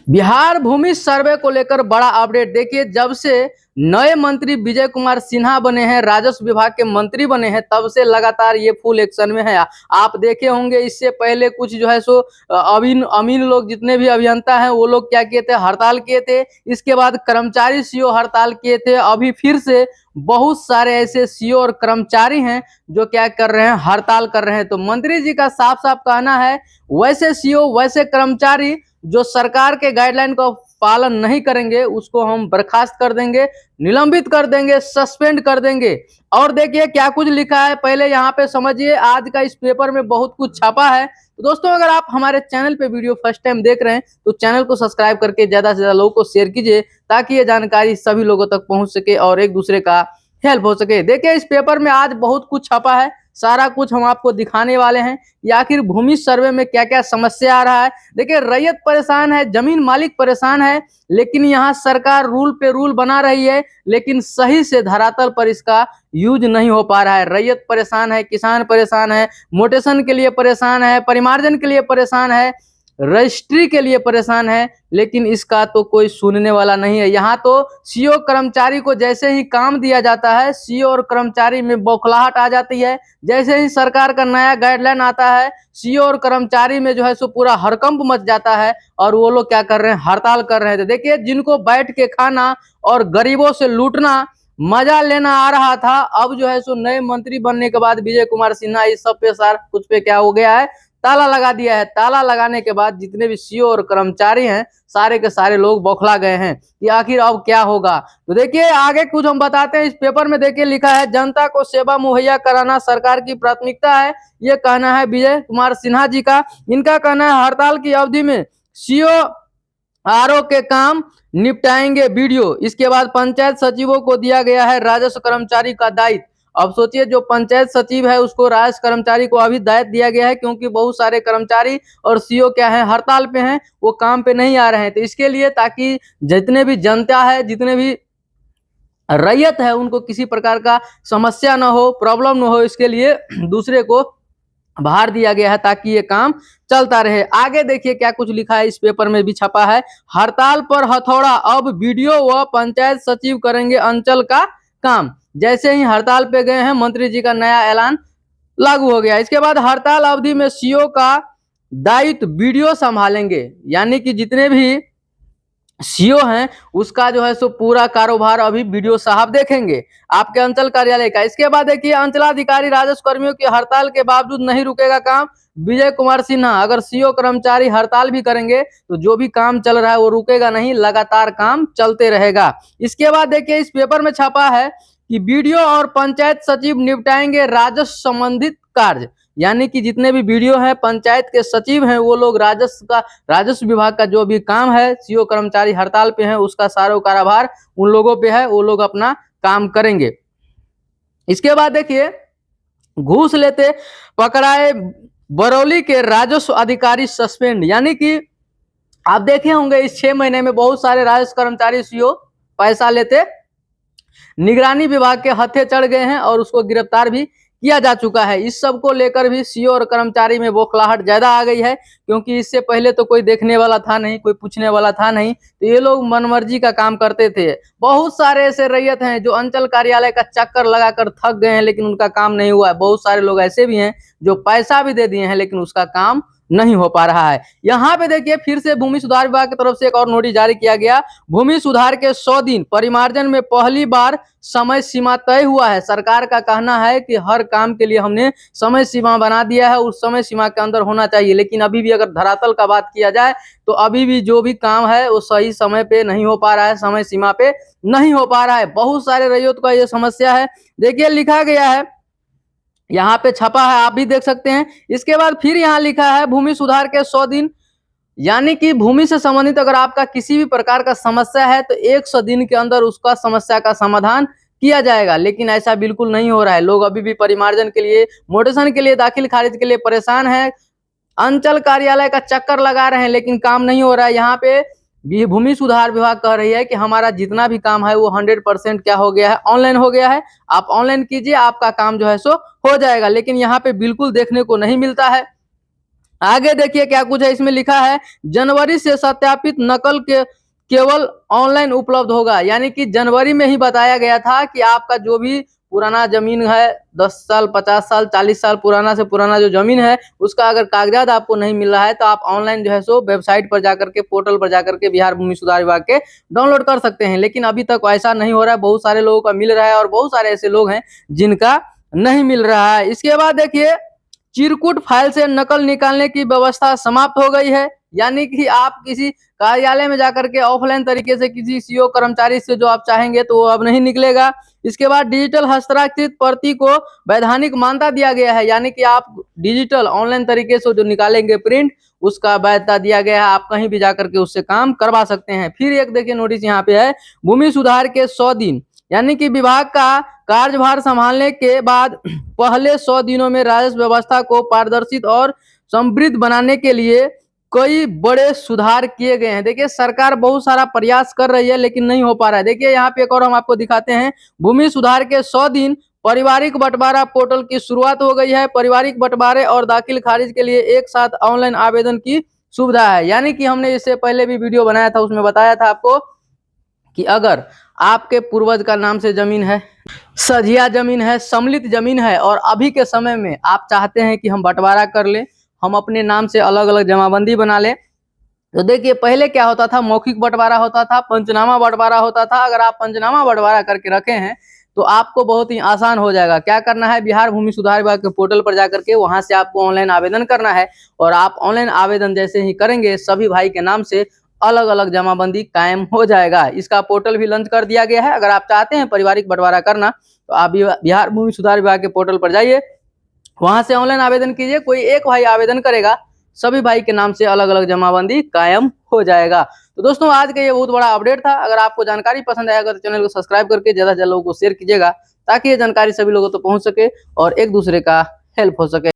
बिहार भूमि सर्वे को लेकर बड़ा अपडेट। देखिए, जब से नए मंत्री विजय कुमार सिन्हा बने हैं, राजस्व विभाग के मंत्री बने हैं, तब से लगातार ये फुल एक्शन में है। आप देखे होंगे, इससे पहले कुछ जो है सो अमीन लोग, जितने भी अभियंता हैं, वो लोग क्या किए थे, हड़ताल किए थे। इसके बाद कर्मचारी सीओ हड़ताल किए थे। अभी फिर से बहुत सारे ऐसे सीओ और कर्मचारी हैं जो क्या कर रहे हैं, हड़ताल कर रहे हैं। तो मंत्री जी का साफ साफ कहना है, वैसे सीओ वैसे कर्मचारी जो सरकार के गाइडलाइन का पालन नहीं करेंगे, उसको हम बर्खास्त कर देंगे, निलंबित कर देंगे, सस्पेंड कर देंगे। और देखिए क्या कुछ लिखा है, पहले यहाँ पे समझिए। आज का इस पेपर में बहुत कुछ छपा है। तो दोस्तों, अगर आप हमारे चैनल पे वीडियो फर्स्ट टाइम देख रहे हैं तो चैनल को सब्सक्राइब करके ज्यादा से ज्यादा लोगों को शेयर कीजिए, ताकि ये जानकारी सभी लोगों तक पहुंच सके और एक दूसरे का हेल्प हो सके। देखिए, इस पेपर में आज बहुत कुछ छपा है, सारा कुछ हम आपको दिखाने वाले हैं कि आखिर भूमि सर्वे में क्या क्या समस्या आ रहा है। देखिए, रैयत परेशान है, जमीन मालिक परेशान है, लेकिन यहाँ सरकार रूल पे रूल बना रही है, लेकिन सही से धरातल पर इसका यूज नहीं हो पा रहा है। रैयत परेशान है, किसान परेशान है, मोटेशन के लिए परेशान है, परिमार्जन के लिए परेशान है, रजिस्ट्री के लिए परेशान है, लेकिन इसका तो कोई सुनने वाला नहीं है। यहाँ तो सीओ कर्मचारी को जैसे ही काम दिया जाता है, सीओ और कर्मचारी में बौखलाहट आ जाती है। जैसे ही सरकार का नया गाइडलाइन आता है, सीओ और कर्मचारी में जो है सो पूरा हड़कंप मच जाता है और वो लोग क्या कर रहे हैं, हड़ताल कर रहे थे। देखिए, जिनको बैठ के खाना और गरीबों से लूटना, मजा लेना आ रहा था, अब जो है सो नए मंत्री बनने के बाद विजय कुमार सिन्हा इस सब पे सार कुछ पे क्या हो गया है, ताला लगा दिया है। ताला लगाने के बाद जितने भी सीओ और कर्मचारी हैं, सारे के सारे लोग बौखला गए हैं कि आखिर अब क्या होगा। तो देखिए, आगे कुछ हम बताते हैं। इस पेपर में देखिए लिखा है, जनता को सेवा मुहैया कराना सरकार की प्राथमिकता है। ये कहना है विजय कुमार सिन्हा जी का। इनका कहना है, हड़ताल की अवधि में सीओ आरओ के काम निपटाएंगे वीडियो। इसके बाद पंचायत सचिवों को दिया गया है राजस्व कर्मचारी का दायित्व। अब सोचिए, जो पंचायत सचिव है उसको राजस्व कर्मचारी को अभी दायित्व दिया गया है, क्योंकि बहुत सारे कर्मचारी और सीओ क्या है, हड़ताल पे हैं, वो काम पे नहीं आ रहे हैं। तो इसके लिए, ताकि जितने भी जनता है, जितने भी रैयत है, उनको किसी प्रकार का समस्या ना हो, प्रॉब्लम ना हो, इसके लिए दूसरे को भार दिया गया है, ताकि ये काम चलता रहे। आगे देखिए क्या कुछ लिखा है, इस पेपर में भी छपा है। हड़ताल पर हथौड़ा, अब वीडियो व पंचायत सचिव करेंगे अंचल का काम। जैसे ही हड़ताल पे गए हैं, मंत्री जी का नया ऐलान लागू हो गया। इसके बाद हड़ताल अवधि में सीओ का दायित्व वीडियो संभालेंगे, यानी कि जितने भी सीओ हैं उसका जो है सो पूरा कारोबार अभी वीडियो साहब देखेंगे, आपके अंचल कार्यालय का। इसके बाद देखिए, अंचलाधिकारी राजस्व कर्मियों की हड़ताल के बावजूद नहीं रुकेगा काम, विजय कुमार सिन्हा। अगर सीओ कर्मचारी हड़ताल भी करेंगे तो जो भी काम चल रहा है वो रुकेगा नहीं, लगातार काम चलते रहेगा। इसके बाद देखिए, इस पेपर में छपा है कि वीडियो और पंचायत सचिव निपटाएंगे राजस्व संबंधित कार्य, यानी कि जितने भी वीडियो हैं, पंचायत के सचिव हैं, वो लोग राजस्व विभाग का जो भी काम है, सीओ कर्मचारी हड़ताल पे हैं, उसका सारा कारोबार उन लोगों पे है, वो लोग अपना काम करेंगे। इसके बाद देखिए, घूस लेते पकड़ाए बरौली के राजस्व अधिकारी सस्पेंड, यानी कि आप देखे होंगे इस 6 महीने में बहुत सारे राजस्व कर्मचारी सीओ पैसा लेते निगरानी विभाग के हत्थे चढ़ गए हैं और उसको गिरफ्तार भी किया जा चुका है। इस सब को लेकर भी सीओ और कर्मचारी में बौखलाहट ज्यादा आ गई है, क्योंकि इससे पहले तो कोई देखने वाला था नहीं, कोई पूछने वाला था नहीं, तो ये लोग मनमर्जी का काम करते थे। बहुत सारे ऐसे रैयत हैं जो अंचल कार्यालय का चक्कर लगाकर थक गए हैं, लेकिन उनका काम नहीं हुआ है। बहुत सारे लोग ऐसे भी हैं जो पैसा भी दे दिए हैं, लेकिन उसका काम नहीं हो पा रहा है। यहाँ पे देखिए, फिर से भूमि सुधार विभाग की तरफ से एक और नोटिस जारी किया गया। भूमि सुधार के 100 दिन परिमार्जन में पहली बार समय सीमा तय हुआ है। सरकार का कहना है कि हर काम के लिए हमने समय सीमा बना दिया है, उस समय सीमा के अंदर होना चाहिए। लेकिन अभी भी अगर धरातल का बात किया जाए तो अभी भी जो भी काम है वो सही समय पे नहीं हो पा रहा है, समय सीमा पे नहीं हो पा रहा है। बहुत सारे रैयतों का ये समस्या है। देखिए, लिखा गया है, यहाँ पे छपा है, आप भी देख सकते हैं। इसके बाद फिर यहाँ लिखा है, भूमि सुधार के 100 दिन, यानी कि भूमि से संबंधित अगर आपका किसी भी प्रकार का समस्या है तो 100 दिन के अंदर उसका समस्या का समाधान किया जाएगा। लेकिन ऐसा बिल्कुल नहीं हो रहा है। लोग अभी भी परिमार्जन के लिए, मोटेशन के लिए, दाखिल खारिज के लिए परेशान है, अंचल कार्यालय का चक्कर लगा रहे हैं, लेकिन काम नहीं हो रहा है। यहाँ पे भूमि सुधार विभाग कह रही है कि हमारा जितना भी काम है वो 100% क्या हो गया है, ऑनलाइन हो गया है। आप ऑनलाइन कीजिए, आपका काम जो है सो हो जाएगा। लेकिन यहाँ पे बिल्कुल देखने को नहीं मिलता है। आगे देखिए क्या कुछ है इसमें लिखा है, जनवरी से सत्यापित नकल के केवल ऑनलाइन उपलब्ध होगा। यानी कि जनवरी में ही बताया गया था कि आपका जो भी पुराना जमीन है, 10 साल 50 साल 40 साल पुराना से पुराना जो जमीन है, उसका अगर कागजात आपको नहीं मिल रहा है तो आप ऑनलाइन जो है सो वेबसाइट पर जाकर के, पोर्टल पर जाकर के बिहार भूमि सुधार विभाग के डाउनलोड कर सकते हैं। लेकिन अभी तक ऐसा नहीं हो रहा है, बहुत सारे लोगों का मिल रहा है और बहुत सारे ऐसे लोग हैं जिनका नहीं मिल रहा है। इसके बाद देखिए, चिरकुट फाइल से नकल निकालने की व्यवस्था समाप्त हो गई है। यानी कि आप किसी कार्यालय में जाकर के ऑफलाइन तरीके से किसी सीओ कर्मचारी से जो आप चाहेंगे तो वो अब नहीं निकलेगा। इसके बाद डिजिटल हस्ताक्षरित प्रति को वैधानिक मान्यता दिया गया है। यानी कि आप डिजिटल ऑनलाइन तरीके से जो निकालेंगे प्रिंट, उसका वैधता दिया गया है, आप कहीं भी जाकर के उससे काम करवा सकते हैं। फिर एक देखिए नोटिस यहाँ पे है, भूमि सुधार के 100 दिन, यानी कि विभाग का कार्यभार संभालने के बाद पहले 100 दिनों में राजस्व व्यवस्था को पारदर्शी और समृद्ध बनाने के लिए कई बड़े सुधार किए गए हैं। देखिए सरकार बहुत सारा प्रयास कर रही है लेकिन नहीं हो पा रहा है। देखिए यहाँ पे एक और हम आपको दिखाते हैं, भूमि सुधार के 100 दिन पारिवारिक बंटवारा पोर्टल की शुरुआत हो गई है। पारिवारिक बंटवारे और दाखिल खारिज के लिए एक साथ ऑनलाइन आवेदन की सुविधा है। यानी कि हमने इससे पहले भी वीडियो बनाया था, उसमें बताया था आपको कि अगर आपके पूर्वज का नाम से जमीन है, सजिया जमीन है, सम्मिलित जमीन है और अभी के समय में आप चाहते हैं कि हम बंटवारा कर लें, हम अपने नाम से अलग अलग जमाबंदी बना लें, तो देखिए पहले क्या होता था, मौखिक बंटवारा होता था, पंचनामा बंटवारा होता था। अगर आप पंचनामा बंटवारा करके रखे हैं तो आपको बहुत ही आसान हो जाएगा। क्या करना है, बिहार भूमि सुधार विभाग के पोर्टल पर जाकर के वहां से आपको ऑनलाइन आवेदन करना है और आप ऑनलाइन आवेदन जैसे ही करेंगे, सभी भाई के नाम से अलग अलग जमाबंदी कायम हो जाएगा। इसका पोर्टल भी लॉन्च कर दिया गया है। अगर आप चाहते हैं पारिवारिक बंटवारा करना तो आप बिहार भूमि सुधार विभाग के पोर्टल पर जाइए, वहां से ऑनलाइन आवेदन कीजिए। कोई एक भाई आवेदन करेगा, सभी भाई के नाम से अलग अलग जमाबंदी कायम हो जाएगा। तो दोस्तों आज का ये बहुत बड़ा अपडेट था। अगर आपको जानकारी पसंद आएगा तो चैनल को सब्सक्राइब करके ज्यादा से ज्यादा लोगों को शेयर कीजिएगा, ताकि ये जानकारी सभी लोगों तक पहुंच सके और एक दूसरे का हेल्प हो सके।